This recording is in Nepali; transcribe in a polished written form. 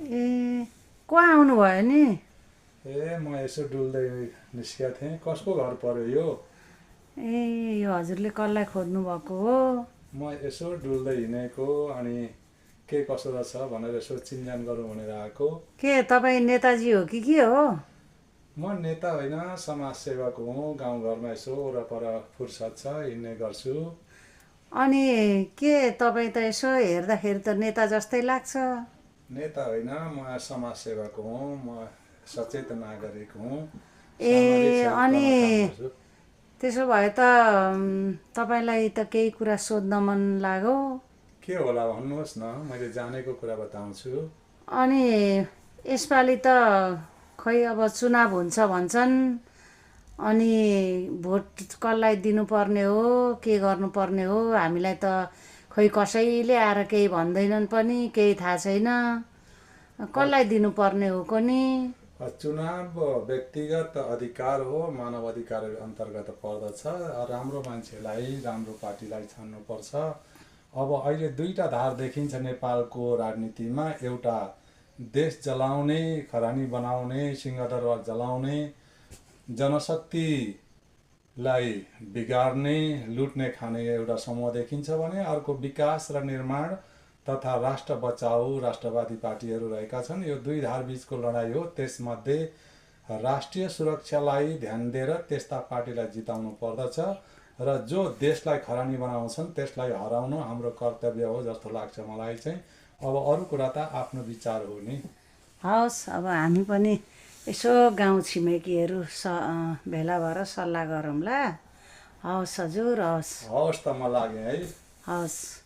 ए को आउनुभयो नि? ए म यसो डुल्दै निस्केको थिएँ। कसको घर पर्यो यो? ए यो हजुरले कसलाई खोज्नु भएको हो? म यसो डुल्दै हिँडेको, अनि के कसो रहेछ भनेर यसो चिनजान गरौँ भनेर आएको। के तपाईँ नेताजी हो कि के हो? म नेता होइन, समाजसेवक हुँ। गाउँघरमा यसो वरपर फुर्सद छ हिँड्ने गर्छु। अनि के तपाईँ त यसो हेर्दाखेरि त नेता जस्तै लाग्छ। नेता होइन, म समाजसेवक हुँ। म सचेत नागरिक हुँ। सामाजिक ए अनि क्षेत्रमा काम गर्छु। त्यसो भए त तपाईँलाई त केही कुरा सोध्न मन लाग्यो। के होला भन्नुहोस् न, मैले जानेको कुरा बताउँछु। अनि यसपालि त खै अब चुनाव हुन्छ भन्छन्। अनि भोट कसलाई दिनुपर्ने हो, के गर्नुपर्ने हो, हामीलाई त खै कसैले आएर केही भन्दैनन् पनि, केही थाहा छैन। कसलाई दिनुपर्ने हो कोनी? चुनाव व्यक्तिगत अधिकार हो, मानव अधिकार अन्तर्गत पर्दछ। राम्रो मान्छेलाई, राम्रो पार्टीलाई छान्नुपर्छ। अब अहिले दुईटा धार देखिन्छ नेपालको राजनीतिमा। एउटा देश जलाउने, खरानी बनाउने, सिंहदरबार जलाउने, जनशक्तिलाई बिगार्ने, लुट्ने खाने एउटा समूह देखिन्छ भने अर्को विकास र निर्माण तथा राष्ट्र बचाऊ राष्ट्रवादी पार्टीहरू रहेका छन्। यो दुई धार बिचको लडाइँ हो। त्यसमध्ये राष्ट्रिय सुरक्षालाई ध्यान दिएर त्यस्ता पार्टीलाई जिताउनु पर्दछ र जो देशलाई खरानी बनाउँछन् त्यसलाई हराउनु हाम्रो कर्तव्य हो जस्तो लाग्छ मलाई चाहिँ। अब अरू कुरा त आफ्नो विचार हो नि। हवस्, अब हामी पनि यसो गाउँ छिमेकीहरू भेला भएर सल्लाह गरौँला। हवस् हजुर, हवस्। हवस् त, म लागेँ है। हवस्।